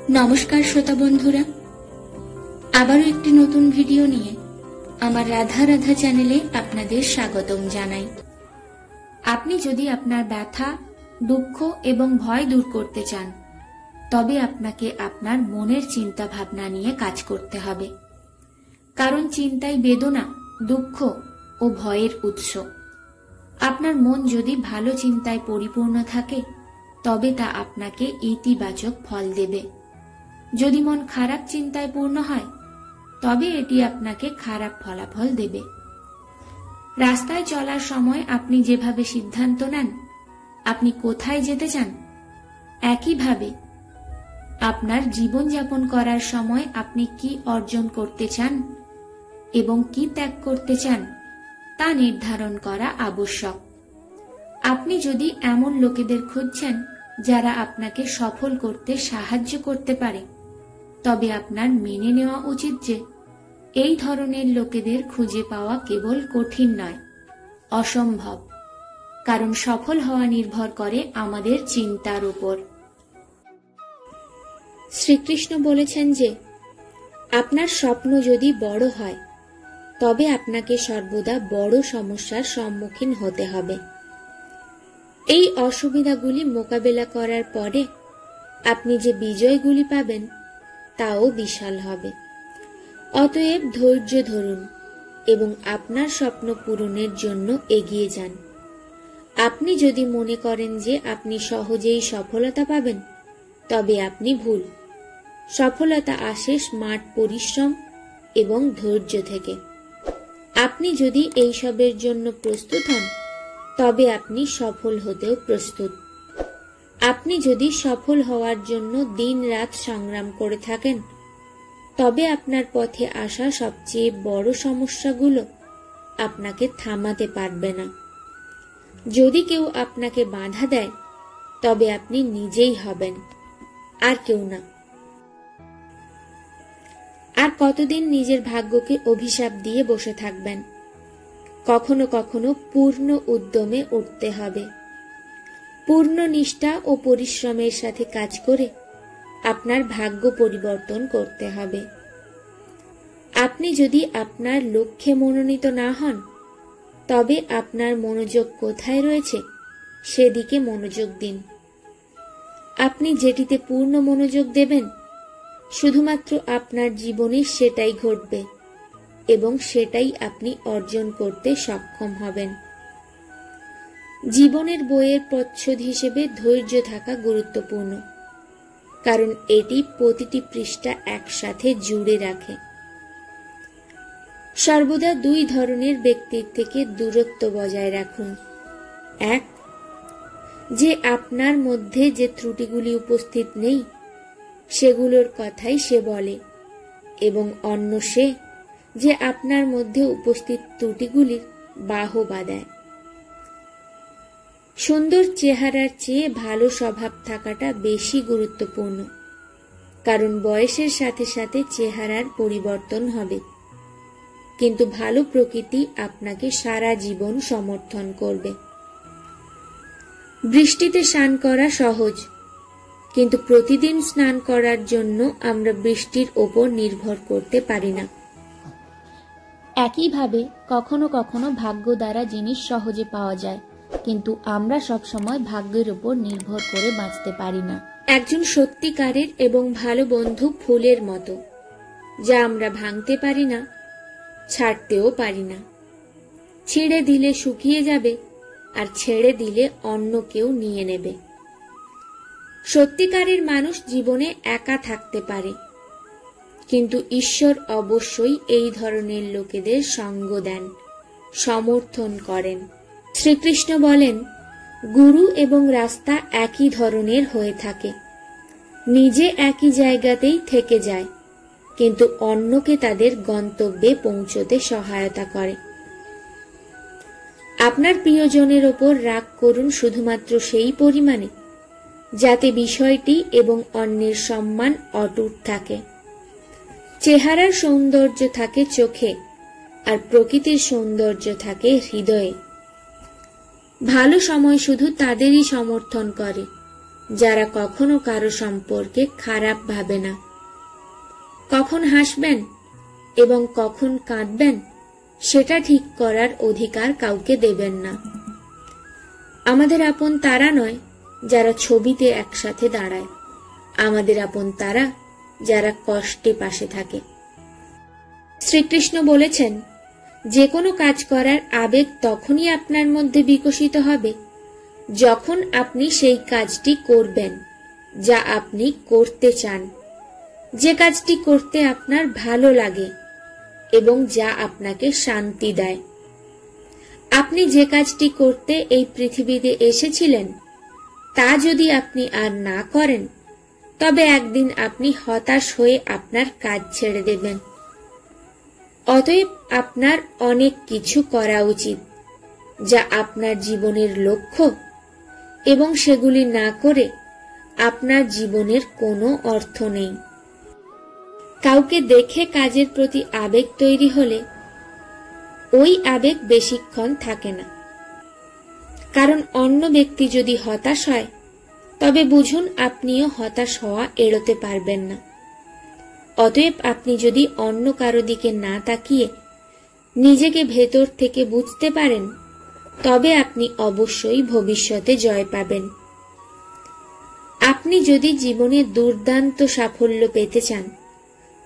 নমস্কার শ্রোতা বন্ধুরা, আবারও একটি নতুন ভিডিও নিয়ে আমার রাধা রাধা চ্যানেলে আপনাদের স্বাগতম জানাই। আপনি যদি আপনার ব্যথা, দুঃখ এবং ভয় দূর করতে চান, তবে আপনাকে আপনার মনের চিন্তা ভাবনা নিয়ে কাজ করতে হবে। কারণ চিন্তাই বেদনা, দুঃখ ও ভয়ের উৎস। আপনার মন যদি ভালো চিন্তায় পরিপূর্ণ থাকে, তবে তা আপনাকে ইতিবাচক ফল দেবে। যদি মন খারাপ চিন্তায় পূর্ণ হয়, তবে এটি আপনাকে খারাপ ফলাফল দেবে। রাস্তায় চলার সময় আপনি যেভাবে সিদ্ধান্ত নেন আপনি কোথায় যেতে চান, একইভাবে আপনার জীবনযাপন করার সময় আপনি কি অর্জন করতে চান এবং কি ত্যাগ করতে চান তা নির্ধারণ করা আবশ্যক। আপনি যদি এমন লোকেদের খুঁজছেন যারা আপনাকে সফল করতে সাহায্য করতে পারে, তবে আপনার মেনে নেওয়া উচিত যে এই ধরনের লোকেদের খুঁজে পাওয়া কেবল কঠিন নয়, অসম্ভব। কারণ সফল হওয়া নির্ভর করে আমাদের চিন্তার উপর। শ্রীকৃষ্ণ বলেছেন যে আপনার স্বপ্ন যদি বড় হয়, তবে আপনাকে সর্বদা বড় সমস্যার সম্মুখীন হতে হবে। এই অসুবিধাগুলি মোকাবেলা করার পরে আপনি যে বিজয়গুলি পাবেন তাও বিশাল হবে। অতএব ধৈর্য ধরুন এবং আপনার স্বপ্ন পূরণের জন্য এগিয়ে যান। আপনি যদি মনে করেন যে আপনি সহজেই সফলতা পাবেন, তবে আপনি ভুল। সফলতা আসে স্মার্ট পরিশ্রম এবং ধৈর্য থেকে। আপনি যদি এইসবের জন্য প্রস্তুত হন, তবে আপনি সফল হতেও প্রস্তুত। আপনি যদি সফল হওয়ার জন্য দিন-রাত সংগ্রাম করে থাকেন, তবে আপনার পথে আসা সবচেয়ে বড় সমস্যাগুলো আপনাকে থামাতে পারবে না। যদি কেউ আপনাকে বাধা দেয়, তবে আপনি নিজেই হবেন, আর কেউ না। আর কতদিন নিজের ভাগ্যকে অভিশাপ দিয়ে বসে থাকবেন? কখনো কখনো পূর্ণ উদ্যমে উঠতে হবে। পূর্ণ নিষ্ঠা ও পরিশ্রমের সাথে কাজ করে আপনার ভাগ্য পরিবর্তন করতে হবে। আপনি যদি আপনার লক্ষ্যে মনোনীত না হন, তবে আপনার মনোযোগ কোথায় রয়েছে সেদিকে মনোযোগ দিন। আপনি যেটিতে পূর্ণ মনোযোগ দেবেন, শুধুমাত্র আপনার জীবনে সেটাই ঘটবে এবং সেটাই আপনি অর্জন করতে সক্ষম হবেন। জীবনের বইয়ের প্রচ্ছদ হিসেবে ধৈর্য থাকা গুরুত্বপূর্ণ, কারণ এটি প্রতিটি পৃষ্ঠা একসাথে জুড়ে রাখে। সর্বদা দুই ধরনের ব্যক্তির থেকে দূরত্ব বজায় রাখুন। এক, যে আপনার মধ্যে যে ত্রুটিগুলি উপস্থিত নেই সেগুলোর কথাই সে বলে, এবং অন্য সে যে আপনার মধ্যে উপস্থিত ত্রুটিগুলির বাহবা দেয়। সুন্দর চেহারার চেয়ে ভালো স্বভাব থাকাটা বেশি গুরুত্বপূর্ণ, কারণ বয়সের সাথে সাথে চেহারার পরিবর্তন হবে, কিন্তু ভালো প্রকৃতি আপনাকে সারা জীবন সমর্থন করবে। বৃষ্টিতে স্নান করা সহজ, কিন্তু প্রতিদিন স্নান করার জন্য আমরা বৃষ্টির ওপর নির্ভর করতে পারি না। একইভাবে কখনো কখনো ভাগ্য দ্বারা জিনিস সহজে পাওয়া যায়, কিন্তু আমরা সবসময় ভাগ্যের উপর নির্ভর করে বাঁচতে পারি না। একজন সত্যিকারের এবং ভালো বন্ধু ফুলের মতো, যা আমরা ভাঙতে পারি না, ছাড়তেও পারি না। ছিঁড়ে দিলে শুকিয়ে যাবে, আর ছেড়ে দিলে অন্য কেউ নিয়ে নেবে। সত্যিকারের মানুষ জীবনে একা থাকতে পারে, কিন্তু ঈশ্বর অবশ্যই এই ধরনের লোকেদের সঙ্গ দেন, সমর্থন করেন। শ্রীকৃষ্ণ বলেন, গুরু এবং রাস্তা একই ধরনের হয়ে থাকে। নিজে একই জায়গাতেই থেকে যায়, কিন্তু অন্যকে তাদের গন্তব্যে পৌঁছতে সহায়তা করে। আপনার প্রিয়জনের ওপর রাগ করুন শুধুমাত্র সেই পরিমাণে যাতে বিষয়টি এবং অন্যের সম্মান অটুট থাকে। চেহারার সৌন্দর্য থাকে চোখে, আর প্রকৃতির সৌন্দর্য থাকে হৃদয়ে। ভালো সময় শুধু তাদেরই সমর্থন করে যারা কখনো কারো সম্পর্কে খারাপ ভাবে না। কখন হাসবেন এবং কখন কাঁদবেন সেটা ঠিক করার অধিকার কাউকে দেবেন না। আমাদের আপন তারা নয় যারা ছবিতে একসাথে দাঁড়ায়, আমাদের আপন তারা যারা কষ্টে পাশে থাকে। শ্রীকৃষ্ণ বলেছেন, যে কোনো কাজ করার আবেগ তখনই আপনার মধ্যে বিকশিত হবে যখন আপনি সেই কাজটি করবেন যা আপনি করতে চান, যে কাজটি করতে আপনার ভালো লাগে এবং যা আপনাকে শান্তি দেয়। আপনি যে কাজটি করতে এই পৃথিবীতে এসেছিলেন তা যদি আপনি আর না করেন, তবে একদিন আপনি হতাশ হয়ে আপনার কাজ ছেড়ে দেবেন। অতএব আপনার অনেক কিছু করা উচিত যা আপনার জীবনের লক্ষ্য, এবং সেগুলি না করে আপনার জীবনের কোনো অর্থ নেই। কাউকে দেখে কাজের প্রতি আবেগ তৈরি হলে ওই আবেগ বেশিক্ষণ থাকে না। কারণ অন্য ব্যক্তি যদি হতাশ হয় তবে বুঝুন আপনিও হতাশ হওয়া এড়োতে পারবেন না। অতএব আপনি যদি অন্য কারো দিকে না তাকিয়ে নিজেকে ভেতর থেকে বুঝতে পারেন, তবে আপনি অবশ্যই ভবিষ্যতে জয় পাবেন। আপনি যদি জীবনে দুর্দান্ত সাফল্য পেতে চান,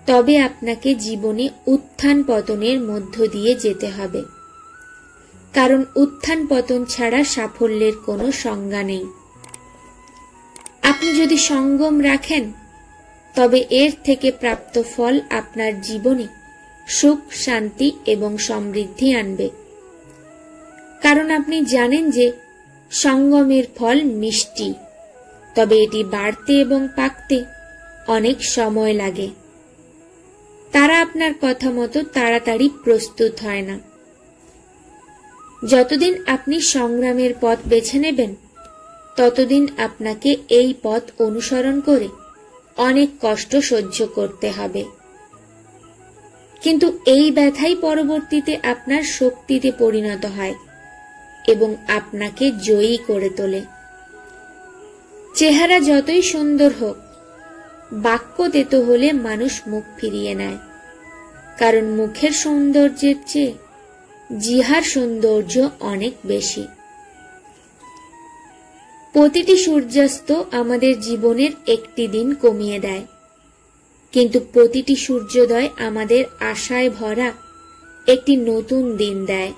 তবে আপনাকে জীবনে উত্থান পতনের মধ্য দিয়ে যেতে হবে। কারণ উত্থান পতন ছাড়া সাফল্যের কোনো সংজ্ঞা নেই। আপনি যদি সঙ্গম রাখেন, তবে এর থেকে প্রাপ্ত ফল আপনার জীবনে সুখ, শান্তি এবং সমৃদ্ধি আনবে। কারণ আপনি জানেন যে সঙ্গমের ফল মিষ্টি, তবে এটি বাড়তে এবং পাকতে অনেক সময় লাগে। তারা আপনার কথা মতো তাড়াতাড়ি প্রস্তুত হয় না। যতদিন আপনি সংগ্রামের পথ বেছে নেবেন, ততদিন আপনাকে এই পথ অনুসরণ করে অনেক কষ্ট সহ্য করতে হবে। কিন্তু এই ব্যথাই পরবর্তীতে আপনার শক্তিতে পরিণত হয় এবং আপনাকে জয়ী করে তোলে। চেহারা যতই সুন্দর হোক, বাক্য তেতো হলে মানুষ মুখ ফিরিয়ে নেয়। কারণ মুখের সৌন্দর্যের চেয়ে জিহার সৌন্দর্য অনেক বেশি। প্রতিটি সূর্যাস্ত আমাদের জীবনের একটি দিন কমিয়ে দেয়, কিন্তু প্রতিটি সূর্যোদয় আমাদের আশায় ভরা একটি নতুন দিন দেয়।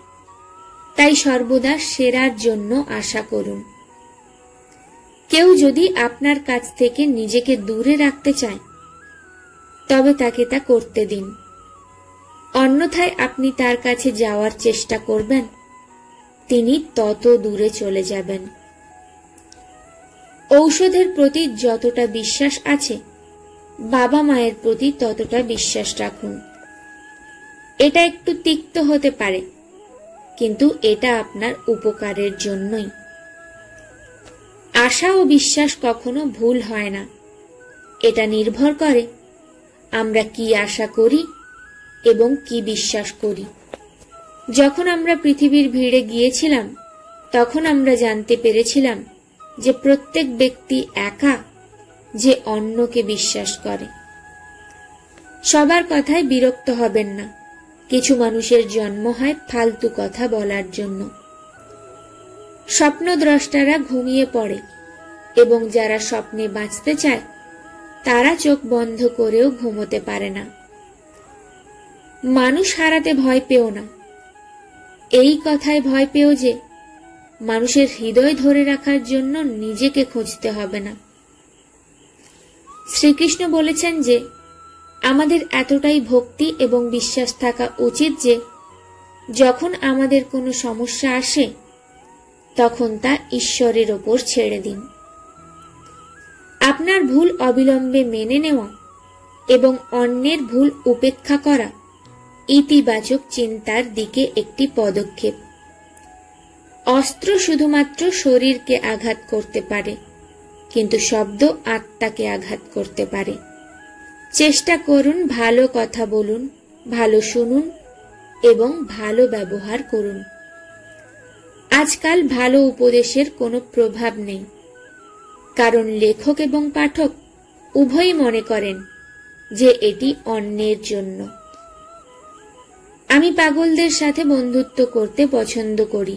তাই সর্বদা সেরার জন্য আশা করুন। কেউ যদি আপনার কাছ থেকে নিজেকে দূরে রাখতে চায়, তবে তাকে তা করতে দিন। অন্যথায় আপনি তার কাছে যাওয়ার চেষ্টা করবেন, তিনি তত দূরে চলে যাবেন। ঔষধের প্রতি যতটা বিশ্বাস আছে, বাবা মায়ের প্রতি ততটা বিশ্বাস রাখুন। এটা একটু তিক্ত হতে পারে, কিন্তু এটা আপনার উপকারের জন্যই। আশা ও বিশ্বাস কখনো ভুল হয় না। এটা নির্ভর করে আমরা কি আশা করি এবং কি বিশ্বাস করি। যখন আমরা পৃথিবীর ভিড়ে গিয়েছিলাম, তখন আমরা জানতে পেরেছিলাম যে প্রত্যেক ব্যক্তি একা যে অন্যকে বিশ্বাস করে। সবার কথায় বিরক্ত হবেন না। কিছু মানুষের জন্ম হয় ফালতু কথা বলার জন্য। স্বপ্নদ্রষ্টারা ঘুমিয়ে পড়ে এবং যারা স্বপ্নে বাঁচতে চায় তারা চোখ বন্ধ করেও ঘুমোতে পারে না। মানুষ হারাতে ভয় পেও না, এই কথায় ভয় পেও যে মানুষের হৃদয় ধরে রাখার জন্য নিজেকে খুঁজতে হবে না। শ্রীকৃষ্ণ বলেছেন যে আমাদের এতটাই ভক্তি এবং বিশ্বাস থাকা উচিত যে যখন আমাদের কোনো সমস্যা আসে তখন তা ঈশ্বরের ওপর ছেড়ে দিন। আপনার ভুল অবিলম্বে মেনে নেওয়া এবং অন্যের ভুল উপেক্ষা করা ইতিবাচক চিন্তার দিকে একটি পদক্ষেপ। অস্ত্র শুধুমাত্র শরীরকে আঘাত করতে পারে, কিন্তু শব্দ আত্মাকে আঘাত করতে পারে। চেষ্টা করুন ভালো কথা বলুন, ভালো শুনুন এবং ভালো ব্যবহার করুন। আজকাল ভালো উপদেশের কোনো প্রভাব নেই। কারণ লেখক এবং পাঠক উভয়ই মনে করেন যে এটি অন্যের জন্য। আমি পাগলদের সাথে বন্ধুত্ব করতে পছন্দ করি,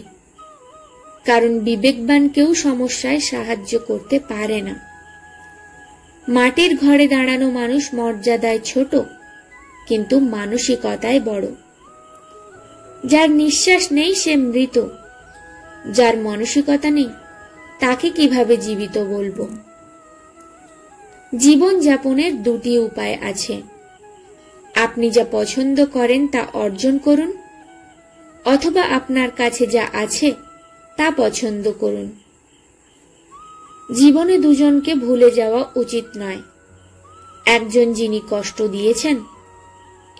কারণ বিবেকবান কেউ সমস্যায় সাহায্য করতে পারে না। মাটির ঘরে দাঁড়ানো মানুষ মর্যাদায় ছোট, কিন্তু মানসিকতায় বড়। যার নিঃশ্বাস নেই সে মৃত, যার মানসিকতা নেই তাকে কিভাবে জীবিত বলবো? জীবন যাপনের দুটি উপায় আছে। আপনি যা পছন্দ করেন তা অর্জন করুন, অথবা আপনার কাছে যা আছে তা পছন্দ করুন। জীবনে দুজনকে ভুলে যাওয়া উচিত নয়, একজন যিনি কষ্ট দিয়েছেন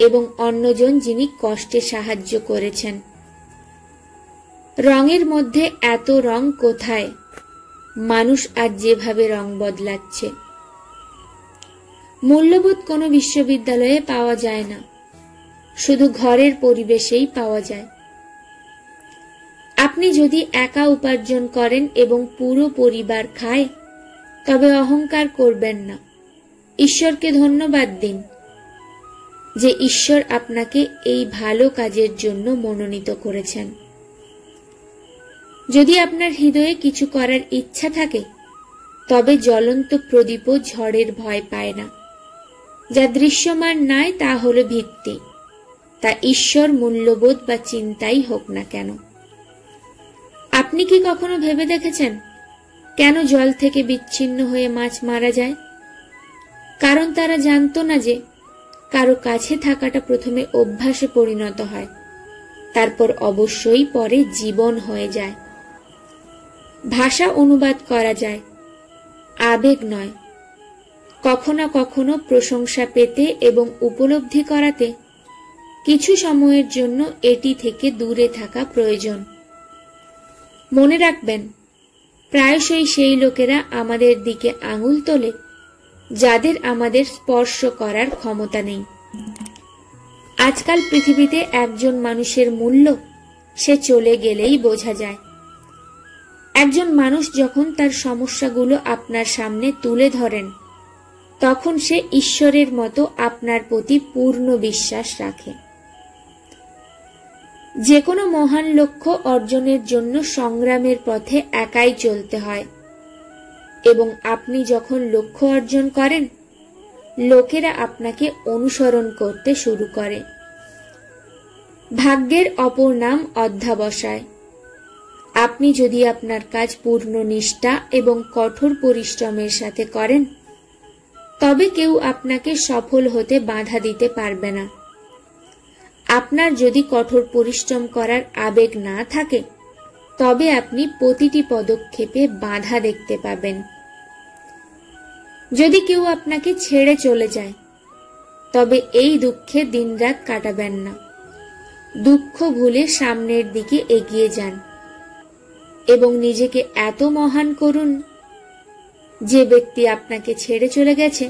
এবং অন্যজন যিনি কষ্টে সাহায্য করেছেন। রঙের মধ্যে এত রং কোথায়? মানুষ আজ যেভাবে রং বদলাচ্ছে। মূল্যবোধ কোনো বিশ্ববিদ্যালয়ে পাওয়া যায় না, শুধু ঘরের পরিবেশেই পাওয়া যায়। আপনি যদি একা উপার্জন করেন এবং পুরো পরিবার খায়, তবে অহংকার করবেন না। ঈশ্বরকে ধন্যবাদ দিন যে ঈশ্বর আপনাকে এই ভালো কাজের জন্য মনোনীত করেছেন। যদি আপনার হৃদয়ে কিছু করার ইচ্ছা থাকে, তবে জ্বলন্ত প্রদীপও ঝড়ের ভয় পায় না। যা দৃশ্যমান নয় তা হলো ভিত্তি, তা ঈশ্বর, মূল্যবোধ বা চিন্তাই হোক না কেন। আপনি কি কখনো ভেবে দেখেছেন কেন জল থেকে বিচ্ছিন্ন হয়ে মাছ মারা যায়? কারণ তারা জানতো না যে কারো কাছে থাকাটা প্রথমে অভ্যাসে পরিণত হয়, তারপর অবশ্যই পরে জীবন হয়ে যায়। ভাষা অনুবাদ করা যায়, আবেগ নয়। কখনো কখনো প্রশংসা পেতে এবং উপলব্ধি করাতে কিছু সময়ের জন্য এটি থেকে দূরে থাকা প্রয়োজন। মনে রাখবেন, প্রায়শই সেই লোকেরা আমাদের দিকে আঙুল তোলে যাদের আমাদের স্পর্শ করার ক্ষমতা নেই। আজকাল পৃথিবীতে একজন মানুষের মূল্য সে চলে গেলেই বোঝা যায়। একজন মানুষ যখন তার সমস্যাগুলো আপনার সামনে তুলে ধরেন, তখন সে ঈশ্বরের মতো আপনার প্রতি পূর্ণ বিশ্বাস রাখে। যে কোনো মহান লক্ষ্য অর্জনের জন্য সংগ্রামের পথে একাই চলতে হয়, এবং আপনি যখন লক্ষ্য অর্জন করেন, লোকেরা আপনাকে অনুসরণ করতে শুরু করে। ভাগ্যের অপর নাম অধ্যবসায়। আপনি যদি আপনার কাজ পূর্ণ নিষ্ঠা এবং কঠোর পরিশ্রমের সাথে করেন, তবে কেউ আপনাকে সফল হতে বাধা দিতে পারবে না। আপনার যদি কঠোর পরিশ্রম করার আবেগ না থাকে, তবে আপনি প্রতিটি পদক্ষেপে বাধা দেখতে পাবেন। যদি কেউ আপনাকে ছেড়ে চলে যায়, তবে এই দুঃখে দিনরাত কাটাবেন না। দুঃখ ভুলে সামনের দিকে এগিয়ে যান এবং নিজেকে এত মহান করুন যে ব্যক্তি আপনাকে ছেড়ে চলে গেছে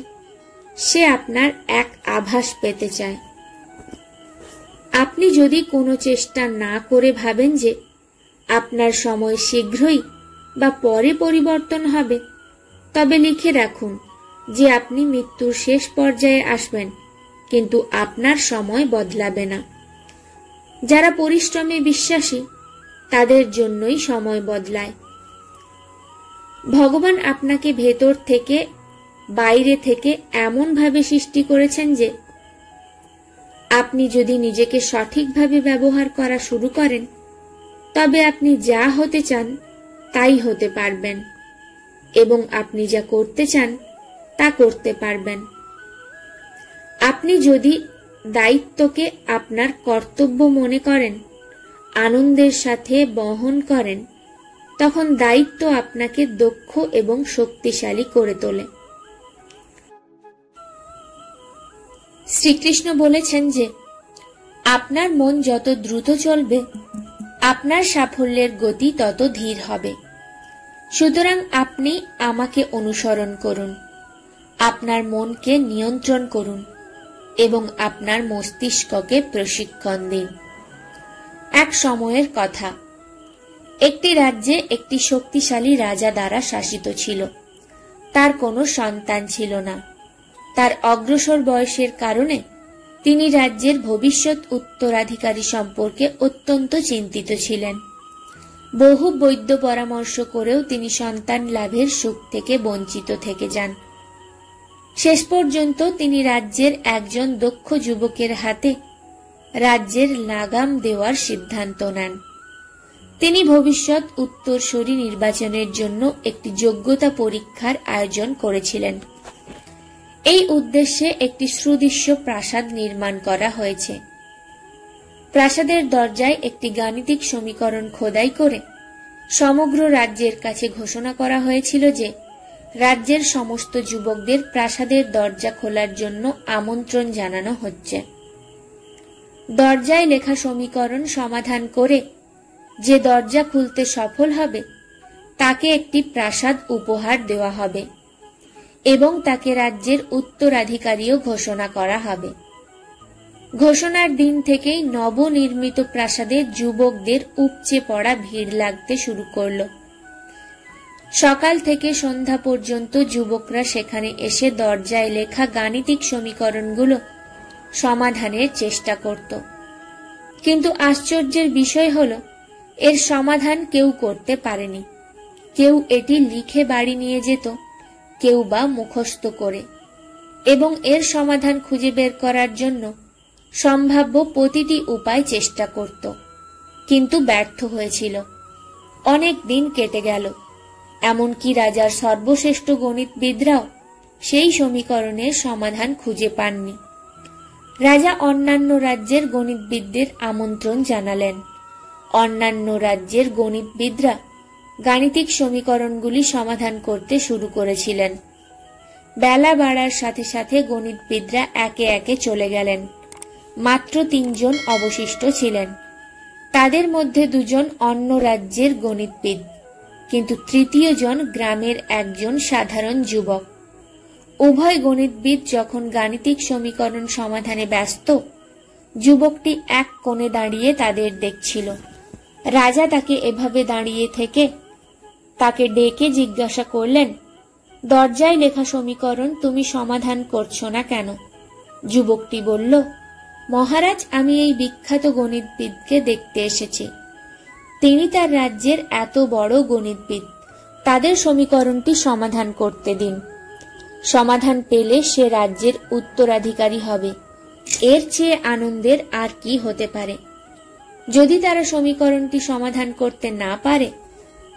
সে আপনার এক আভাস পেতে চায়। আপনি যদি কোনো চেষ্টা না করে ভাবেন যে আপনার সময় শীঘ্রই বা পরে পরিবর্তন হবে, তবে লিখে রাখুন যে আপনি মৃত্যুর শেষ পর্যায়ে আসবেন, কিন্তু আপনার সময় বদলাবে না। যারা পরিশ্রমে বিশ্বাসী তাদের জন্যই সময় বদলায়। ভগবান আপনাকে ভেতর থেকে বাইরে থেকে এমনভাবে সৃষ্টি করেছেন যে আপনি যদি নিজেকে সঠিকভাবে ব্যবহার করা শুরু করেন, তবে আপনি যা হতে চান তাই হতে পারবেন, এবং আপনি যা করতে চান তা করতে পারবেন। আপনি যদি দায়িত্বকে আপনার কর্তব্য মনে করেন, আনন্দের সাথে বহন করেন, তখন দায়িত্ব আপনাকে দক্ষ এবং শক্তিশালী করে তোলে। শ্রীকৃষ্ণ বলেছেন যে আপনার মন যত দ্রুত চলবে, আপনার সাফল্যের গতি তত ধীর হবে। সুতরাং আপনি আমাকে অনুসরণ করুন, আপনার মনকে নিয়ন্ত্রণ করুন এবং আপনার মস্তিষ্ককে প্রশিক্ষণ দিন। এক সময়ের কথা, একটি রাজ্যে একটি শক্তিশালী রাজা দ্বারা শাসিত ছিল। তার কোনো সন্তান ছিল না। তার অগ্রসর বয়সের কারণে তিনি রাজ্যের ভবিষ্যৎ উত্তরাধিকারী সম্পর্কে অত্যন্ত চিন্তিত ছিলেন। বহু বৈদ্য পরামর্শ করেও তিনি সন্তান লাভের সুখ থেকে বঞ্চিত থেকে যান। শেষ পর্যন্ত তিনি রাজ্যের একজন দক্ষ যুবকের হাতে রাজ্যের লাগাম দেওয়ার সিদ্ধান্ত নেন। তিনি ভবিষ্যৎ উত্তরসূরি নির্বাচনের জন্য একটি যোগ্যতা পরীক্ষার আয়োজন করেছিলেন। এই উদ্দেশ্যে একটি সুদৃশ্য প্রাসাদ নির্মাণ করা হয়েছে। প্রাসাদের দরজায় একটি গাণিতিক সমীকরণ খোদাই করে সমগ্র রাজ্যের কাছে ঘোষণা করা হয়েছিল যে রাজ্যের সমস্ত যুবকদের প্রাসাদের দরজা খোলার জন্য আমন্ত্রণ জানানো হচ্ছে। দরজায় লেখা সমীকরণ সমাধান করে যে দরজা খুলতে সফল হবে তাকে একটি প্রাসাদ উপহার দেওয়া হবে এবং তাকে রাজ্যের উত্তরাধিকারীও ঘোষণা করা হবে। ঘোষণার দিন থেকেই নবনির্মিত প্রাসাদে যুবকদের উপচে পড়া ভিড় লাগতে শুরু করল। সকাল থেকে সন্ধ্যা পর্যন্ত যুবকরা সেখানে এসে দরজায় লেখা গাণিতিক সমীকরণগুলো সমাধানের চেষ্টা করত। কিন্তু আশ্চর্যের বিষয় হল এর সমাধান কেউ করতে পারেনি। কেউ এটি লিখে বাড়ি নিয়ে যেত, কেউ বা মুখস্থ করে, এবং এর সমাধান খুঁজে বের করার জন্য সম্ভাব্য প্রতিটি উপায় চেষ্টা করত, কিন্তু ব্যর্থ হয়েছিল। অনেক দিন কেটে গেল, এমনকি রাজার সর্বশ্রেষ্ঠ গণিতবিদরাও সেই সমীকরণের সমাধান খুঁজে পাননি। রাজা অন্যান্য রাজ্যের গণিতবিদদের আমন্ত্রণ জানালেন। অন্যান্য রাজ্যের গণিতবিদরা গাণিতিক সমীকরণগুলি সমাধান করতে শুরু করেছিলেন। বেলা বাড়ার সাথে সাথে গণিতবিদরা একে একে চলে গেলেন। মাত্র 3 জন অবশিষ্ট ছিলেন। তাদের মধ্যে 2 জন অন্য রাজ্যের গণিতবিদ, কিন্তু তৃতীয় জন গ্রামের একজন সাধারণ যুবক। উভয় গণিতবিদ যখন গাণিতিক সমীকরণ সমাধানে ব্যস্ত, যুবকটি এক কোণে দাঁড়িয়ে তাদের দেখছিল। রাজা তাকে এভাবে দাঁড়িয়ে থেকে তাকে ডেকে জিজ্ঞাসা করলেন, দরজায় লেখা সমীকরণ তুমি সমাধান করছো না কেন? যুবকটি বলল, মহারাজ, আমি এই বিখ্যাত গণিতবিদকে দেখতে এসেছি। তিনি তার রাজ্যের এত বড় গণিতবিদ, তাদের সমীকরণটি সমাধান করতে দিন। সমাধান পেলে সে রাজ্যের উত্তরাধিকারী হবে। এর চেয়ে আনন্দের আর কি হতে পারে? যদি তারা সমীকরণটি সমাধান করতে না পারে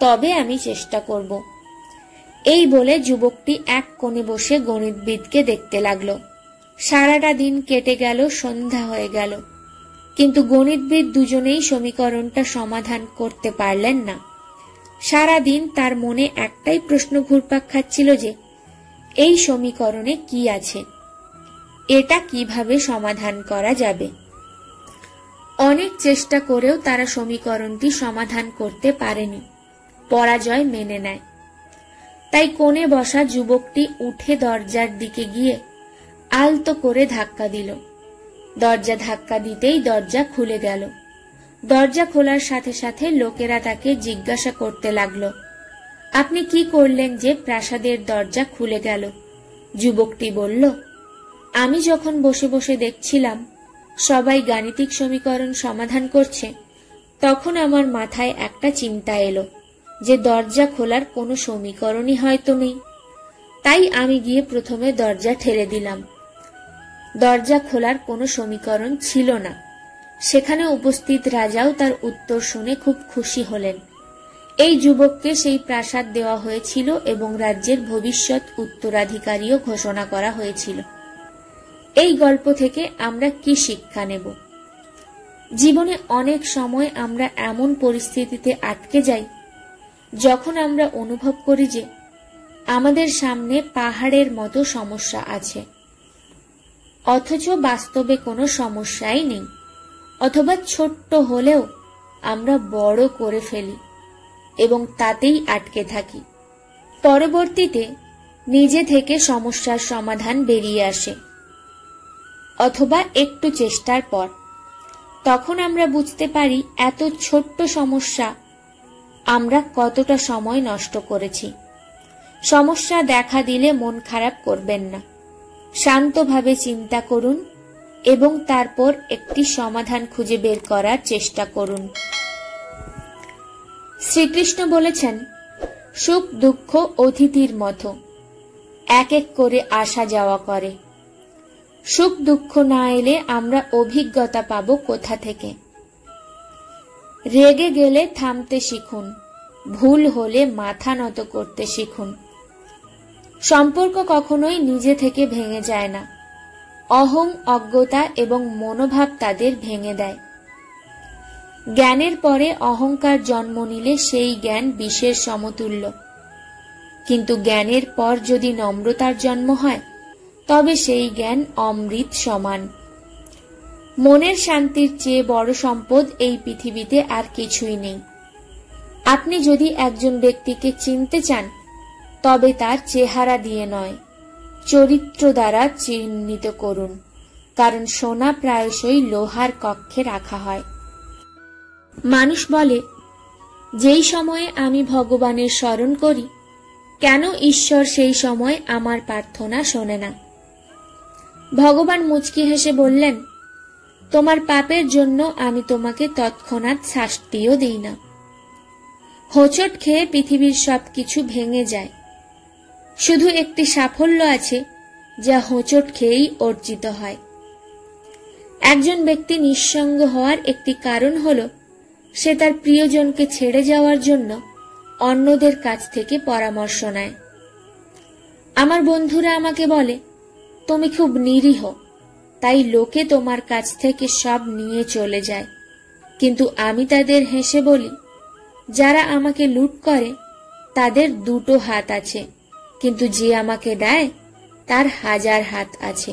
তবে আমি চেষ্টা করব। এই বলে যুবকটি এক কোণে বসে গণিতবিদকে দেখতে লাগলো। সারাটা দিন কেটে গেল, সন্ধ্যা হয়ে গেল, কিন্তু গণিতবিদ দুজনেই সমীকরণটা সমাধান করতে পারলেন না। সারা দিন তার মনে একটাই প্রশ্ন ঘুরপাক খাচ্ছিল যে এই সমীকরণে কি আছে, এটা কিভাবে সমাধান করা যাবে। অনেক চেষ্টা করেও তারা সমীকরণটি সমাধান করতে পারেনি। পরাজয় মেনে নেয়। তাই কোণে বসা যুবকটি উঠে দরজার দিকে গিয়ে আলতো করে ধাক্কা দিল। দরজা ধাক্কা দিতেই দরজা খুলে গেল। দরজা খোলার সাথে সাথে লোকেরা তাকে জিজ্ঞাসা করতে লাগলো, আপনি কি করলেন যে প্রাসাদের দরজা খুলে গেল? যুবকটি বলল, আমি যখন বসে বসে দেখছিলাম সবাই গাণিতিক সমীকরণ সমাধান করছে, তখন আমার মাথায় একটা চিন্তা এলো যে দরজা খোলার কোনো সমীকরণই হয়তো নেই। তাই আমি গিয়ে প্রথমে দরজা ঠেলে দিলাম। দরজা খোলার কোনো সমীকরণ ছিল না। সেখানে উপস্থিত রাজাও তার উত্তর শুনে খুব খুশি হলেন। এই যুবককে সেই প্রাসাদ দেওয়া হয়েছিল এবং রাজ্যের ভবিষ্যৎ উত্তরাধিকারীও ঘোষণা করা হয়েছিল। এই গল্প থেকে আমরা কি শিক্ষা নেব? জীবনে অনেক সময় আমরা এমন পরিস্থিতিতে আটকে যাই যখন আমরা অনুভব করি যে আমাদের সামনে পাহাড়ের মতো সমস্যা আছে, অথচ বাস্তবে কোনো সমস্যাই নেই, অথবা ছোট্ট হলেও আমরা বড় করে ফেলি এবং তাতেই আটকে থাকি। পরবর্তীতে নিজে থেকে সমস্যার সমাধান বেরিয়ে আসে, অথবা একটু চেষ্টার পর। তখন আমরা বুঝতে পারি এত ছোট্ট সমস্যা আমরা কতটা সময় নষ্ট করেছি। সমস্যা দেখা দিলে মন খারাপ করবেন না, শান্তভাবে চিন্তা করুন এবং তারপর একটি সমাধান খুঁজে বের করার চেষ্টা করুন। শ্রীকৃষ্ণ বলেছেন, সুখ দুঃখ অতিথির মতো, এক এক করে আসা যাওয়া করে। সুখ দুঃখ না এলে আমরা অভিজ্ঞতা পাব কোথা থেকে? রেগে গেলে থামতে শিখুন, ভুল হলে মাথা নত করতে শিখুন। সম্পর্ক কখনোই নিজে থেকে ভেঙে যায় না, অহং, অজ্ঞতা এবং মনোভাব তাদের ভেঙে দেয়। জ্ঞানের পরে অহংকার জন্ম নিলে সেই জ্ঞান বিষের সমতুল্য, কিন্তু জ্ঞানের পর যদি নম্রতার জন্ম হয় তবে সেই জ্ঞান অমৃত সমান। মনের শান্তির চেয়ে বড় সম্পদ এই পৃথিবীতে আর কিছুই নেই। আপনি যদি একজন ব্যক্তিকে চিনতে চান তবে তার চেহারা দিয়ে নয়, চরিত্র দ্বারা চিহ্নিত করুন, কারণ সোনা প্রায়শই লোহার কক্ষে রাখা হয়। মানুষ বলে, যেই সময়ে আমি ভগবানের স্মরণ করি, কেন ঈশ্বর সেই সময় আমার প্রার্থনা শোনে না? ভগবান মুচকি হেসে বললেন, তোমার পাপের জন্য আমি তোমাকে তৎক্ষণাৎ শাস্তিও দিই না। হোঁচট খেয়ে পৃথিবীর সবকিছু ভেঙে যায়, শুধু একটি সাফল্য আছে যা হোঁচট খেয়েই অর্জিত হয়। একজন ব্যক্তি নিঃসঙ্গ হওয়ার একটি কারণ হল সে তার প্রিয়জনকে ছেড়ে যাওয়ার জন্য অন্যদের কাছ থেকে পরামর্শ নেয়। আমার বন্ধুরা আমাকে বলে, তুমি খুব নিরীহ, তাই লোকে তোমার কাছ থেকে সব নিয়ে চলে যায়। কিন্তু আমি তাদের হেসে বলি, যারা আমাকে লুট করে তাদের দুটো হাত আছে, কিন্তু যে আমাকে দেয় তার 1000 হাত আছে।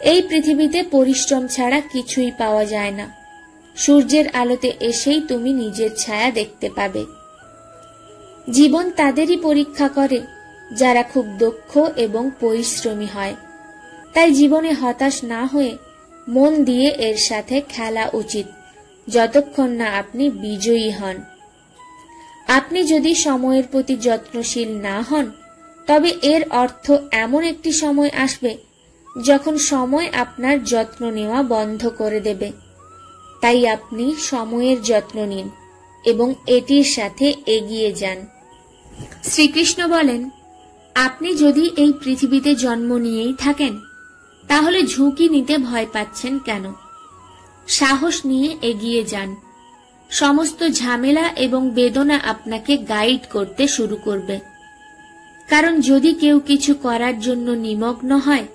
এই পৃথিবীতে পরিশ্রম ছাড়া কিছুই পাওয়া যায় না। সূর্যের আলোতে এসেই তুমি নিজের ছায়া দেখতে পাবে। জীবন তাদেরই পরীক্ষা করে যারা খুব দক্ষ এবং পরিশ্রমী হয়। তাই জীবনে হতাশ না হয়ে মন দিয়ে এর সাথে খেলা উচিত, যতক্ষণ না আপনি বিজয়ী হন। আপনি যদি সময়ের প্রতি যত্নশীল না হন তবে এর অর্থ এমন একটি সময় আসবে যখন সময় আপনার যত্ন নেওয়া বন্ধ করে দেবে। তাই আপনি সময়ের যত্ন নিন এবং এটির সাথে এগিয়ে যান। শ্রীকৃষ্ণ বলেন, আপনি যদি এই পৃথিবীতে জন্ম নিয়েই থাকেন তাহলে ঝুঁকি নিতে ভয় পাচ্ছেন কেন? সাহস নিয়ে এগিয়ে যান। সমস্ত ঝামেলা এবং বেদনা আপনাকে গাইড করতে শুরু করবে। কারণ যদি কেউ কিছু করার জন্য নিমগ্ন হয়,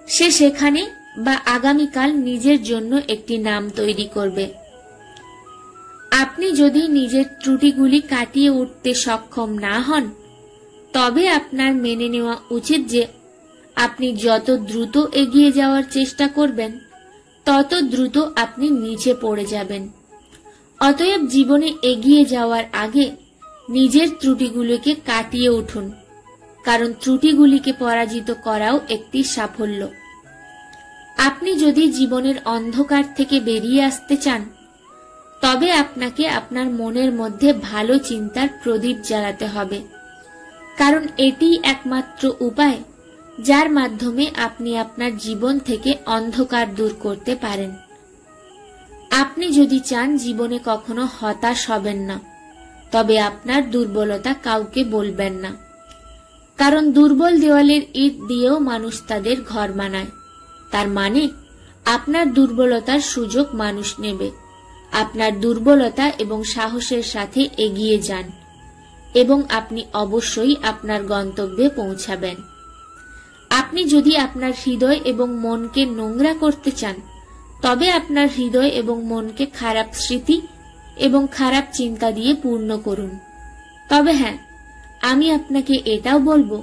সে সেখানে বা আগামীকাল নিজের জন্য একটি নাম তৈরি করবে। আপনি যদি নিজের ত্রুটিগুলি কাটিয়ে উঠতে সক্ষম না হন তবে আপনার মেনে নেওয়া উচিত যে আপনি যত দ্রুত এগিয়ে যাওয়ার চেষ্টা করবেন তত দ্রুত আপনি নিচে পড়ে যাবেন। অতএব জীবনে এগিয়ে যাওয়ার আগে নিজের ত্রুটিগুলিকে কাটিয়ে উঠুন, কারণ ত্রুটিগুলিকে পরাজিত করাও একটি সাফল্য। আপনি যদি জীবনের অন্ধকার থেকে বেরিয়ে আসতে চান তবে আপনাকে আপনার মনের মধ্যে ভালো চিন্তার প্রদীপ জ্বালাতে হবে, কারণ এটিই একমাত্র উপায় যার মাধ্যমে আপনি আপনার জীবন থেকে অন্ধকার দূর করতে পারেন। আপনি যদি চান জীবনে কখনো হতাশ হবেন না তবে আপনার দুর্বলতা কাউকে বলবেন না, কারণ দুর্বল দেওয়ালের ইট দিয়েও মানুষ তাদের ঘর বানায়। তার মানে আপনার দুর্বলতার সুযোগ মানুষ নেবে। আপনার দুর্বলতা এবং সাহসের সাথে এগিয়ে যান এবং আপনি অবশ্যই আপনার গন্তব্যে পৌঁছাবেন। আপনি যদি আপনার হৃদয় এবং মনকে নোংরা করতে চান তবে আপনার হৃদয় এবং মনকে খারাপ স্মৃতি এবং খারাপ চিন্তা দিয়ে পূর্ণ করুন। তবে হ্যাঁ, আমি আপনাকে এটাও বলবো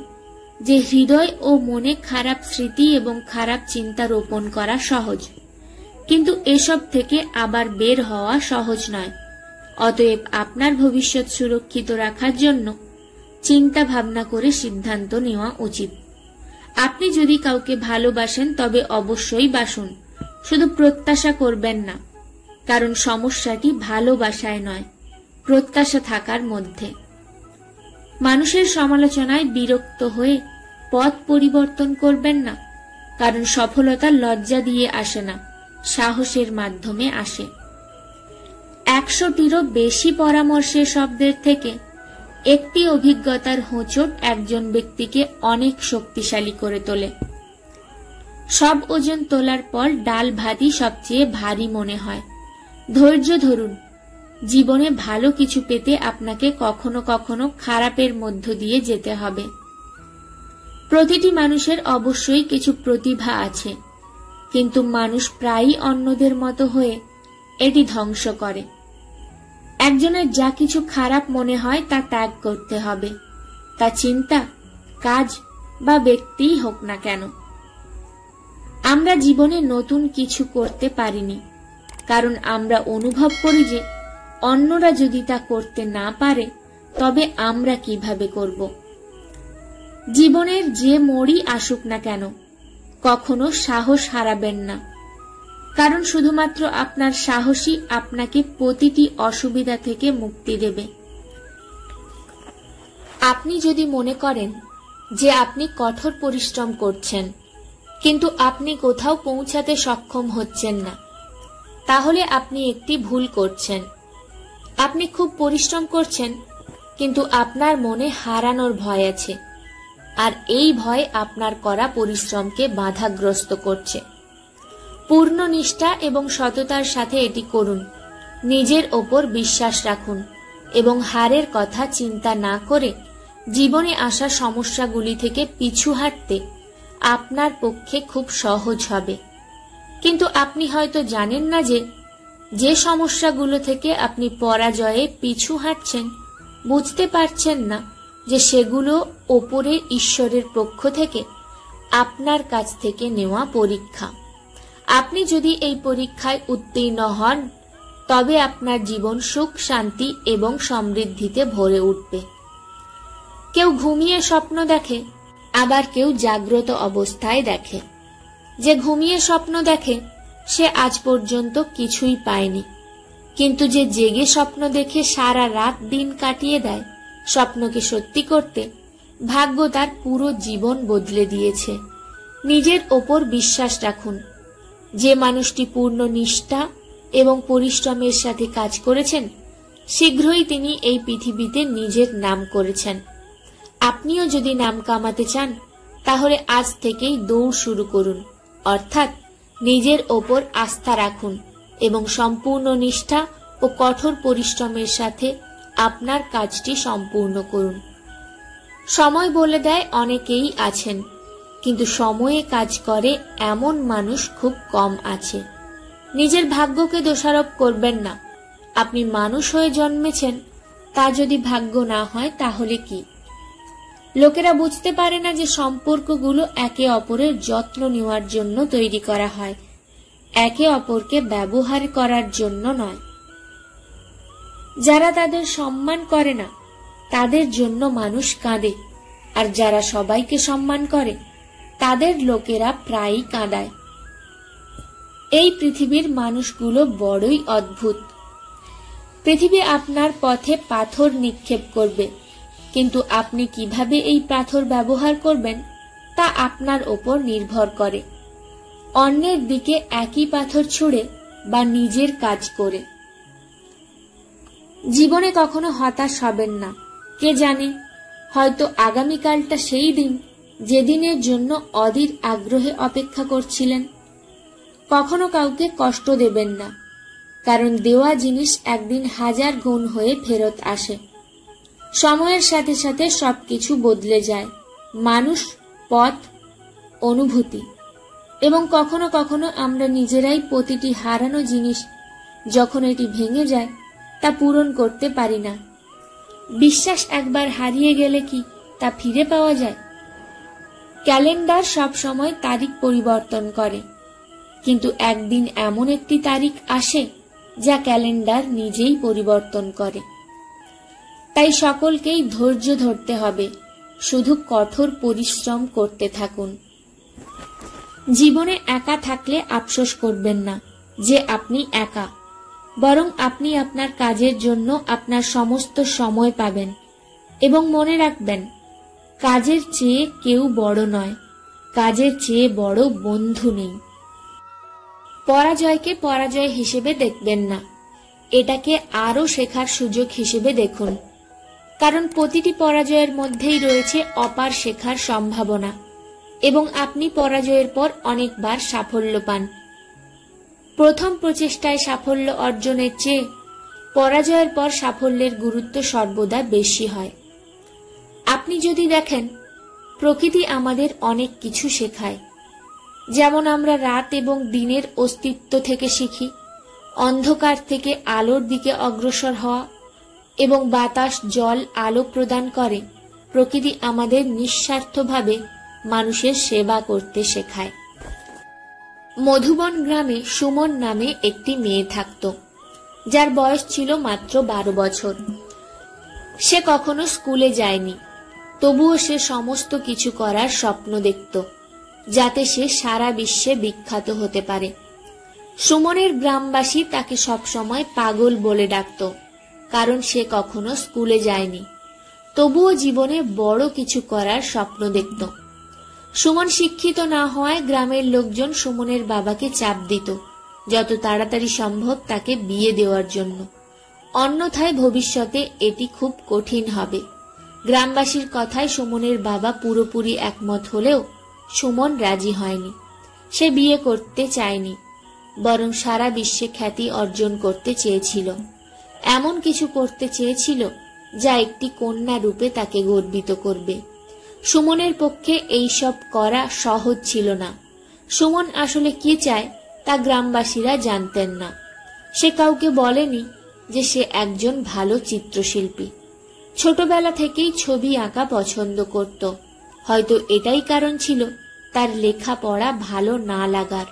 যে হৃদয় ও মনে খারাপ স্মৃতি এবং খারাপ চিন্তা রোপণ করা সহজ, কিন্তু এসব থেকে আবার বের হওয়া সহজ নয়। অতএব আপনার ভবিষ্যৎ সুরক্ষিত রাখার জন্য চিন্তা ভাবনা করে সিদ্ধান্ত নেওয়া উচিত। আপনি যদি কাউকে ভালোবাসেন তবে অবশ্যই বাসুন, শুধু প্রত্যাশা করবেন না, কারণ সমস্যাটি ভালোবাসায় নয়, প্রত্যাশা থাকার মধ্যে। মানুষের সমালোচনায় বিরক্ত হয়ে পথ পরিবর্তন করবেন না, কারণ সফলতা লজ্জা দিয়ে আসে না, সাহসের মাধ্যমে আসে। 100টিরও বেশি পরামর্শের শব্দের থেকে একটি অভিজ্ঞতার হোঁচট একজন ব্যক্তিকে অনেক শক্তিশালী করে তোলে। সব ওজন তোলার পর ডাল ভাতই সবচেয়ে ভারী মনে হয়। ধৈর্য ধরুন। জীবনে ভালো কিছু পেতে আপনাকে কখনো কখনো খারাপের মধ্য দিয়ে যেতে হবে। প্রতিটি মানুষের অবশ্যই কিছু প্রতিভা আছে, কিন্তু মানুষ প্রায়ই অন্যদের মতো হয়ে এটি ধ্বংস করে। একজনের যা কিছু খারাপ মনে হয় তা ত্যাগ করতে হবে, তা চিন্তা, কাজ বা ব্যক্তিই হোক না কেন। আমরা জীবনে নতুন কিছু করতে পারিনি, কারণ আমরা অনুভব করি যে অন্যরা যদি তা করতে না পারে তবে আমরা কিভাবে করব। জীবনের যে মোড়ই আসুক না কেন, কখনো সাহস হারাবেন না, কারণ শুধুমাত্র আপনার সাহসই আপনাকে প্রতিটি অসুবিধা থেকে মুক্তি দেবে। আপনি যদি মনে করেন যে আপনি কঠোর পরিশ্রম করছেন, কিন্তু আপনি কোথাও পৌঁছাতে সক্ষম হচ্ছেন না, তাহলে আপনি একটি ভুল করছেন। আপনি খুব পরিশ্রম করছেন, কিন্তু আপনার মনে হারানোর ভয় আছে, আর এই ভয় আপনার করা পরিশ্রমকে বাধাগ্রস্ত করছে। পূর্ণ নিষ্ঠা এবং সততার সাথে এটি করুন। নিজের ওপর বিশ্বাস রাখুন এবং হারের কথা চিন্তা না করে জীবনে আসা সমস্যাগুলি থেকে পিছু হাঁটতে আপনার পক্ষে খুব সহজ হবে। কিন্তু আপনি হয়তো জানেন না যে সমস্যাগুলো থেকে আপনি পরাজয়ে পিছু হাঁটছেন, বুঝতে পারছেন না যে সেগুলো ওপরে ঈশ্বরের পক্ষ থেকে আপনার কাছ থেকে নেওয়া পরীক্ষা। আপনি যদি এই পরীক্ষায় উত্তীর্ণ হন, তবে আপনার জীবন সুখ, শান্তি এবং সমৃদ্ধিতে ভরে উঠবে। কেউ ঘুমিয়ে স্বপ্ন দেখে, আবার কেউ জাগ্রত অবস্থায় দেখে। যে ঘুমিয়ে স্বপ্ন দেখে সে আজ পর্যন্ত কিছুই পায়নি, কিন্তু যে জেগে স্বপ্ন দেখে সারা রাত দিন কাটিয়ে দেয় স্বপ্নকে সত্যি করতে, ভাগ্য তার পুরো জীবন বদলে দিয়েছে। নিজের ওপর বিশ্বাস রাখুন। যে মানুষটি পূর্ণ নিষ্ঠা এবং পরিশ্রমের সাথে কাজ করেছেন, শীঘ্রই তিনি এই পৃথিবীতে নিজের নাম করেছেন। আপনিও যদি নাম কামাতে চান, তাহলে আজ থেকেই দৌড় শুরু করুন, অর্থাৎ নিজের ওপর আস্থা রাখুন এবং সম্পূর্ণ নিষ্ঠা ও কঠোর পরিশ্রমের সাথে আপনার কাজটি সম্পূর্ণ করুন। সময় বলে দেয় অনেকেই আছেন, কিন্তু সময়ে কাজ করে এমন মানুষ খুব কম আছে। নিজের ভাগ্যকে দোষারোপ করবেন না। আপনি মানুষ হয়ে জন্মেছেন, তা যদি ভাগ্য না হয় তাহলে কি? লোকেরা বুঝতে পারে না যে সম্পর্কগুলো একে অপরের যত্ন নেওয়ার জন্য তৈরি করা হয়, একে অপরকে ব্যবহার করার জন্য নয়। যারা তাদের সম্মান করে না, তাদের জন্য মানুষ কাঁদে, আর যারা সবাইকে সম্মান করে, তাদের লোকেরা প্রায়ই কাঁদায়। এই পৃথিবীর মানুষগুলো বড়ই অদ্ভুত। পৃথিবী আপনার পথে পাথর নিক্ষেপ করবে, কিন্তু আপনি কিভাবে এই পাথর ব্যবহার করবেন তা আপনার ওপর নির্ভর করে। অন্যের দিকে একই পাথর ছুঁড়ে বা নিজের কাজ করে। জীবনে কখনো হতাশ হবেন না। কে জানে, হয়তো আগামীকালটা সেই দিন যেদিনের জন্য অধীর আগ্রহে অপেক্ষা করছিলেন। কখনো কাউকে কষ্ট দেবেন না, কারণ দেওয়া জিনিস একদিন 1000 গুণ হয়ে ফেরত আসে। সময়ের সাথে সাথে সবকিছু বদলে যায়, মানুষ, পথ, অনুভূতি, এবং কখনো কখনো আমরা নিজেরাই প্রতিটি হারানো জিনিস, যখন এটি ভেঙে যায়, তা পূরণ করতে পারি না। বিশ্বাস একবার হারিয়ে গেলে কি তা ফিরে পাওয়া যায়? ক্যালেন্ডার সব সময় তারিখ পরিবর্তন করে, কিন্তু একদিন এমন একটি তারিখ আসে যা ক্যালেন্ডার নিজেই পরিবর্তন করে। তাই সকলকেই ধৈর্য ধরতে হবে, শুধু কঠোর পরিশ্রম করতে থাকুন। জীবনে একা থাকলে আফসোস করবেন না যে আপনি একা, বরং আপনি আপনার কাজের জন্য আপনার সমস্ত সময় পাবেন। এবং মনে রাখবেন, কাজের চেয়ে কেউ বড় নয়, কাজের চেয়ে বড় বন্ধু নেই। পরাজয়কে পরাজয় হিসেবে দেখবেন না, এটাকে আরো শেখার সুযোগ হিসেবে দেখুন। কারণ প্রতিটি পরাজয়ের মধ্যেই রয়েছে অপার শেখার সম্ভাবনা, এবং আপনি পরাজয়ের পর অনেকবার সাফল্য পান। প্রথম প্রচেষ্টায় সাফল্য অর্জনের চেয়ে পরাজয়ের পর সাফল্যের গুরুত্ব সর্বদা বেশি হয়। আপনি যদি দেখেন, প্রকৃতি আমাদের অনেক কিছু শেখায়। যেমন আমরা রাত এবং দিনের অস্তিত্ব থেকে শিখি, অন্ধকার থেকে আলোর দিকে অগ্রসর হওয়া, এবং বাতাস জল আলো প্রদান করে। প্রকৃতি আমাদের নিঃস্বার্থভাবে মানুষের সেবা করতে শেখায়। মধুবন গ্রামে সুমন নামে একটি মেয়ে থাকত, যার বয়স ছিল মাত্র 12 বছর। সে কখনো স্কুলে যায়নি, তবুও সে সমস্ত কিছু করার স্বপ্ন দেখত, যাতে সে সারা বিশ্বে বিখ্যাত হতে পারে। সুমনের গ্রামবাসী তাকে সবসময় পাগল বলে ডাকত, কারণ সে কখনো স্কুলে যায়নি, তবুও জীবনে বড় কিছু করার স্বপ্ন দেখত। সুমন শিক্ষিত না হওয়ায় গ্রামের লোকজন সুমনের বাবাকে চাপ দিত যত তাড়াতাড়ি সম্ভব তাকে বিয়ে দেওয়ার জন্য, অন্যথায় ভবিষ্যতে এটি খুব কঠিন হবে। গ্রামবাসীর কথায় সুমনের বাবা পুরোপুরি একমত হলেও সুমন রাজি হয়নি। সে বিয়ে করতে চায়নি, বরং সারা বিশ্বে খ্যাতি অর্জন করতে চেয়েছিল। এমন কিছু করতে চেয়েছিল যা একটি কন্যা রূপে তাকে গর্বিত করবে। সুমনের পক্ষে এইসব করা সহজ ছিল না। সুমন আসলে কি চায় তা গ্রামবাসীরা জানতেন না। সে কাউকে বলেনি যে সে একজন ভালো চিত্রশিল্পী। ছোটবেলা থেকেই ছবি আঁকা পছন্দ করত। হয়তো এটাই কারণ ছিল তার লেখাপড়া ভালো না লাগার,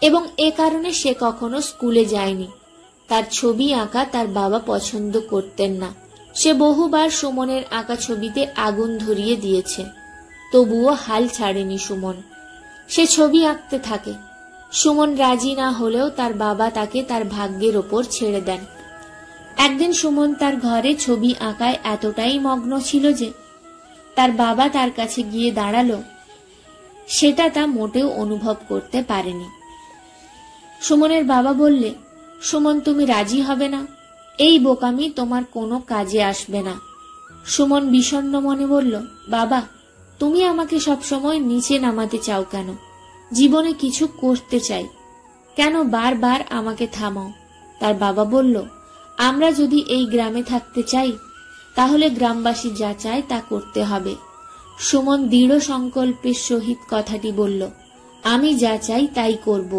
এবং এ কারণে সে কখনো স্কুলে যায়নি। তার ছবি আঁকা তার বাবা পছন্দ করতেন না। সে বহুবার সুমনের আঁকা ছবিতে আগুন ধরিয়ে দিয়েছে, তবুও হাল ছাড়েনি সুমন। সে ছবি আঁকতে থাকে। সুমন রাজি না হলেও তার বাবা তাকে তার ভাগ্যের ওপর ছেড়ে দেন। একদিন সুমন তার ঘরে ছবি আঁকায় এতটাই মগ্ন ছিল যে তার বাবা তার কাছে গিয়ে দাঁড়ালো, সেটা তা মোটেও অনুভব করতে পারেনি। সুমনের বাবা বললে, সুমন, তুমি রাজি হবে না? এই বোকামি তোমার কোনো কাজে আসবে না। সুমন বিষণ্ণ মনে বলল, বাবা, তুমি আমাকে সবসময় নিচে নামাতে চাও কেন? জীবনে কিছু করতে চাই, কেন বারবার আমাকে থামাও? তার বাবা বলল, আমরা যদি এই গ্রামে থাকতে চাই তাহলে গ্রামবাসী যা চায় তা করতে হবে। সুমন দৃঢ় সংকল্পের সহিত কথাটি বলল, আমি যা চাই তাই করব,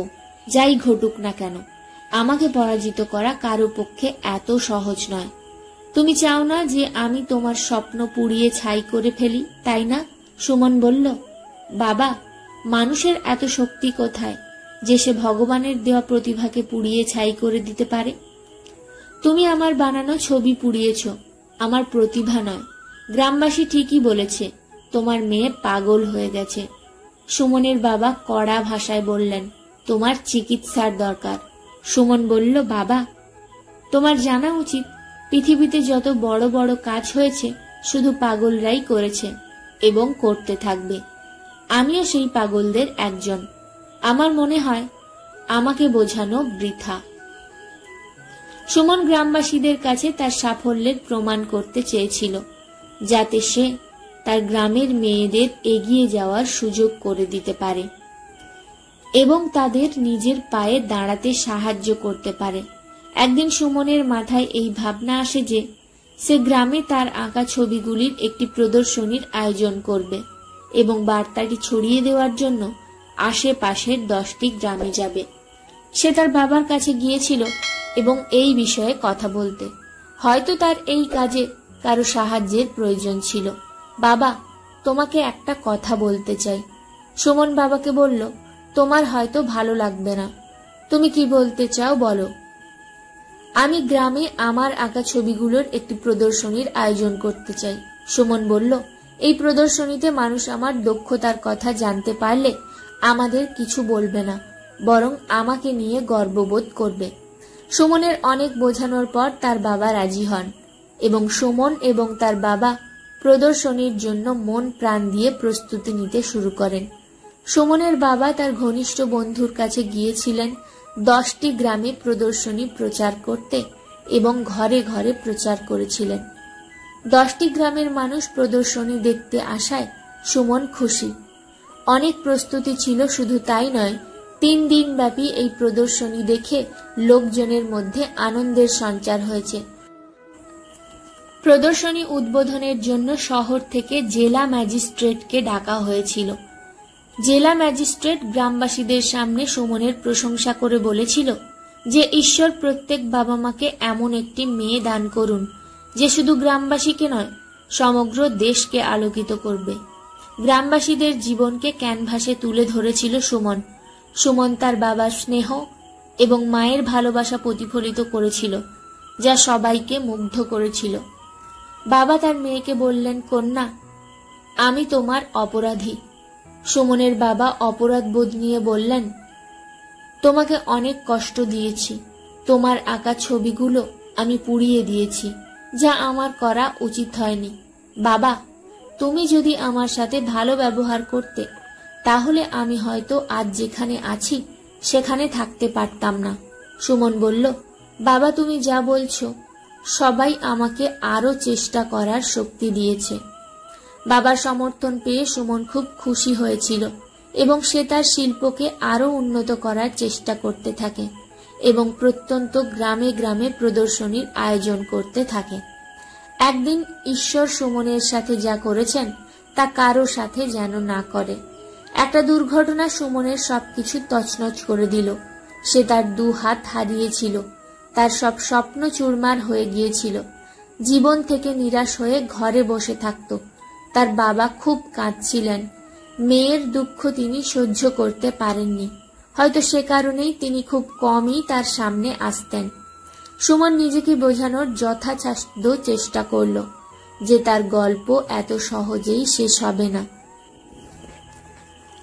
যাই ঘটুক না কেন। আমাকে পরাজিত করা কারো পক্ষে এত সহজ নয়। তুমি চাও না যে আমি তোমার স্বপ্ন পুড়িয়ে ছাই করে ফেলি, তাই না? সুমন বলল, বাবা, মানুষের এত শক্তি কোথায় যে সে ভগবানের দেওয়া প্রতিভাকে পুড়িয়ে ছাই করে দিতে পারে? তুমি আমার বানানো ছবি পুড়িয়েছ, আমার প্রতিভা নয়। গ্রামবাসী ঠিকই বলেছে, তোমার মেয়ে পাগল হয়ে গেছে। সুমনের বাবা কড়া ভাষায় বললেন, তোমার চিকিৎসার দরকার। সুমন বলল, বাবা, তোমার জানা উচিত পৃথিবীতে যত বড় বড় কাজ হয়েছে শুধু পাগলরাই করেছে এবং করতে থাকবে। আমিও সেই পাগলদের একজন। আমার মনে হয় আমাকে বোঝানো বৃথা। সুমন গ্রামবাসীদের কাছে তার সাফল্যের প্রমাণ করতে চেয়েছিল, যাতে সে তার গ্রামের মেয়েদের এগিয়ে যাওয়ার সুযোগ করে দিতে পারে এবং তাদের নিজের পায়ে দাঁড়াতে সাহায্য করতে পারে। একদিন সুমনের মাথায় এই ভাবনা আসে যে সে গ্রামে তার আঁকা ছবিগুলির একটি প্রদর্শনীর আয়োজন করবে এবং বার্তাটি ছড়িয়ে দেওয়ার জন্য আশেপাশের 10টি গ্রামে যাবে। সে তার বাবার কাছে গিয়েছিল এবং এই বিষয়ে কথা বলতে। হয়তো তার এই কাজে কারো সাহায্যের প্রয়োজন ছিল। বাবা, তোমাকে একটা কথা বলতে চাই। সুমন বাবাকে বলল, তোমার হয়তো ভালো লাগবে না। তুমি কি বলতে চাও বলো। আমি গ্রামে আমার আঁকা ছবিগুলোর একটি প্রদর্শনীর আয়োজন করতে চাই। সুমন বলল, এই প্রদর্শনীতে মানুষ আমার দক্ষতার কথা জানতে পারলে আমাদের কিছু বলবে না, বরং আমাকে নিয়ে গর্ববোধ করবে। সুমনের অনেক বোঝানোর পর তার বাবা রাজি হন এবং সুমন এবং তার বাবা প্রদর্শনীর জন্য মন প্রাণ দিয়ে প্রস্তুতি নিতে শুরু করেন। সুমনের বাবা তার ঘনিষ্ঠ বন্ধুর কাছে গিয়েছিলেন 10টি গ্রামে প্রদর্শনী প্রচার করতে এবং ঘরে ঘরে প্রচার করেছিলেন। 10টি গ্রামের মানুষ প্রদর্শনী দেখতে আসায় সুমন খুশি। অনেক প্রস্তুতি ছিল, শুধু তাই নয়, 3 দিন ব্যাপী এই প্রদর্শনী দেখে লোকজনের মধ্যে আনন্দের সঞ্চার হয়েছে। প্রদর্শনী উদ্বোধনের জন্য শহর থেকে জেলা ম্যাজিস্ট্রেটকে ডাকা হয়েছিল। জেলা ম্যাজিস্ট্রেট গ্রামবাসীদের সামনে সুমনের প্রশংসা করে বলেছিল যে ঈশ্বর প্রত্যেক বাবা মাকে এমন একটি মেয়ে দান করুন যে শুধু গ্রামবাসীকে নয়, সমগ্র দেশকে আলোকিত করবে। গ্রামবাসীদের জীবনকে ক্যানভাসে তুলে ধরেছিল সুমন। সুমন তার বাবার স্নেহ এবং মায়ের ভালোবাসা প্রতিফলিত করেছিল, যা সবাইকে মুগ্ধ করেছিল। বাবা তার মেয়েকে বললেন, কন্যা, আমি তোমার অপরাধী। সুমনের বাবা অপরাধ বোধ নিয়ে বললেন, তোমাকে অনেক কষ্ট দিয়েছি। তোমার আঁকা ছবিগুলো আমি পুড়িয়ে দিয়েছি, যা আমার করা উচিত হয়নি। বাবা, তুমি যদি আমার সাথে ভালো ব্যবহার করতে, তাহলে আমি হয়তো আজ যেখানে আছি সেখানে থাকতে পারতাম না। সুমন বলল, বাবা, তুমি যা বলছো সবাই আমাকে আরো চেষ্টা করার শক্তি দিয়েছে। বাবার সমর্থন পেয়ে সুমন খুব খুশি হয়েছিল এবং সে তার শিল্পকে আরো উন্নত করার চেষ্টা করতে থাকে এবং প্রত্যন্ত গ্রামে গ্রামে প্রদর্শনীর আয়োজন করতে থাকে। একদিন ঈশ্বর সুমনের সাথে যা করেছেন তা কারো সাথে যেন না করে। একটা দুর্ঘটনা সুমনের সবকিছু তছনছ করে দিল। সে তার 2 হাত হারিয়েছিল, তার সব স্বপ্ন চুরমার হয়ে গিয়েছিল। জীবন থেকে নিরাশ হয়ে ঘরে বসে থাকত। তার বাবা খুব কাঁদছিলেন। মেয়ের দুঃখ তিনি সহ্য করতে পারেননি। হয়তো সে কারণেই তিনি খুব কমই তার সামনে আসতেন। সুমন নিজেকে বোঝানোর যথাসাধ্য চেষ্টা করল যে তার গল্প এত সহজেই শেষ হবে না।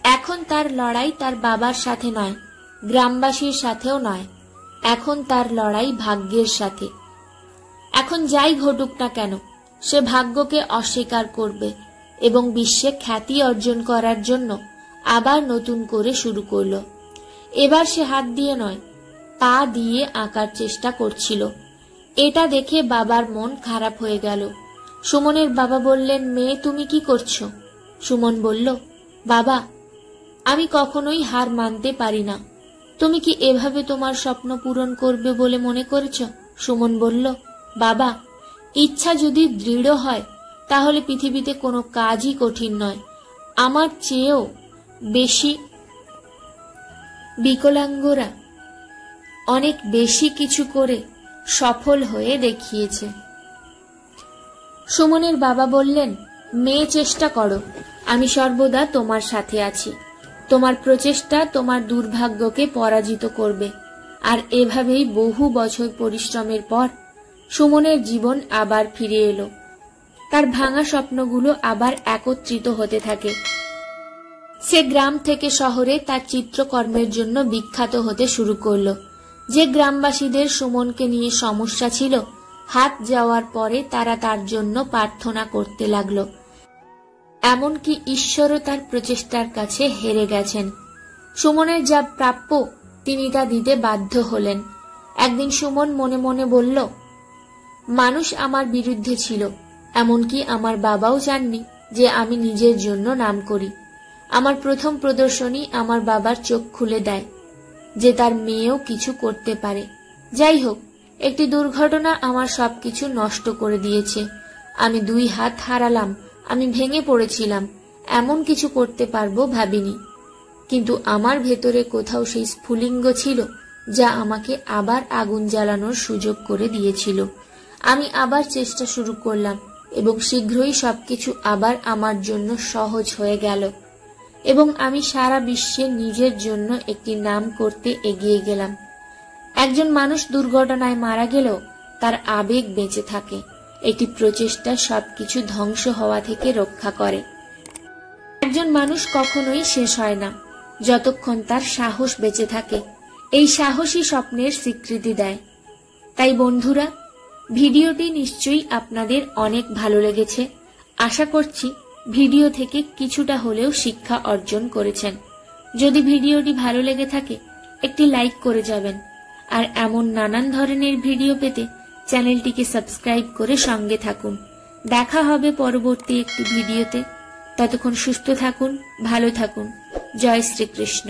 এখন তার লড়াই তার বাবার সাথে নয়, গ্রামবাসীর সাথেও নয়। এখন তার লড়াই ভাগ্যের সাথে। এখন যাই ঘটুক না কেন, সে ভাগ্যকে অস্বীকার করবে এবং বিশ্বে খ্যাতি অর্জন করার জন্য আবার নতুন করে শুরু করল। এবার সে হাত দিয়ে নয়, পা দিয়ে আঁকার চেষ্টা করছিল। এটা দেখে বাবার মন খারাপ হয়ে গেল। সুমনের বাবা বললেন, মেয়ে, তুমি কি করছো? সুমন বলল, বাবা, আমি কখনোই হার মানতে পারি না। তুমি কি এভাবে তোমার স্বপ্ন পূরণ করবে বলে মনে করেছো? সুমন বলল, বাবা, ইচ্ছা যদি দৃঢ় হয় তাহলে পৃথিবীতে কোনো কাজই কঠিন নয়। আমার চেয়েও বেশি বিকলাঙ্গরা অনেক বেশি কিছু করে সফল হয়ে দেখিয়েছে। সুমনের বাবা বললেন, মেয়ে, চেষ্টা করো, আমি সর্বদা তোমার সাথে আছি। তোমার প্রচেষ্টা তোমার দুর্ভাগ্যকে পরাজিত করবে। আর এভাবেই বহু বছর পরিশ্রমের পর সুমনের জীবন আবার ফিরে এলো। তার ভাঙা স্বপ্নগুলো আবার একত্রিত হতে থাকে। সে গ্রাম থেকে শহরে তার চিত্রকর্মের জন্য বিখ্যাত হতে শুরু করলো। যে গ্রামবাসীদের সুমনকে নিয়ে সমস্যা ছিল, হাত যাওয়ার পরে তারা তার জন্য প্রার্থনা করতে লাগলো। এমনকি ঈশ্বরও তার প্রচেষ্টার কাছে হেরে গেছেন। সুমনের যা প্রাপ্য তিনি তা দিতে বাধ্য হলেন। একদিন সুমন মনে মনে বলল, মানুষ আমার বিরুদ্ধে ছিল, এমনকি আমার বাবাও চাননি যে আমি নিজের জন্য নাম করি। আমার প্রথম প্রদর্শনী আমার বাবার চোখ খুলে দেয় যে তার মেয়েও কিছু করতে পারে। যাই হোক, একটি দুর্ঘটনা আমার সবকিছু নষ্ট করে দিয়েছে। আমি 2 হাত হারালাম, আমি ভেঙে পড়েছিলাম, এমন কিছু করতে পারবো ভাবিনি। কিন্তু আমার ভেতরে কোথাও সেই স্ফুলিঙ্গ ছিল যা আমাকে আবার আগুন জ্বালানোর সুযোগ করে দিয়েছিল। আমি আবার চেষ্টা শুরু করলাম এবং শীঘ্রই সবকিছু আবার আমার জন্য সহজ হয়ে গেল এবং আমি সারা বিশ্বে নিজের জন্য একটি নাম করতে এগিয়ে গেলাম। একজন মানুষ দুর্ঘটনায় মারা গেলেও তার আবেগ বেঁচে থাকে। একটি প্রচেষ্টা সবকিছু ধ্বংস হওয়া থেকে রক্ষা করে। একজন মানুষ কখনোই শেষ হয় না যতক্ষণ তার সাহস বেঁচে থাকে। এই সাহসী স্বপ্নের স্বীকৃতি দেয়। তাই বন্ধুরা, ভিডিওটি নিশ্চয়ই আপনাদের অনেক ভালো লেগেছে। আশা করছি ভিডিও থেকে কিছুটা হলেও শিক্ষা অর্জন করেছেন। যদি ভিডিওটি ভালো লেগে থাকে একটি লাইক করে যাবেন, আর এমন নানান ধরনের ভিডিও পেতে চ্যানেলটিকে সাবস্ক্রাইব করে সঙ্গে থাকুন। দেখা হবে পরবর্তী একটি ভিডিওতে। ততক্ষণ সুস্থ থাকুন, ভালো থাকুন। জয় শ্রীকৃষ্ণ।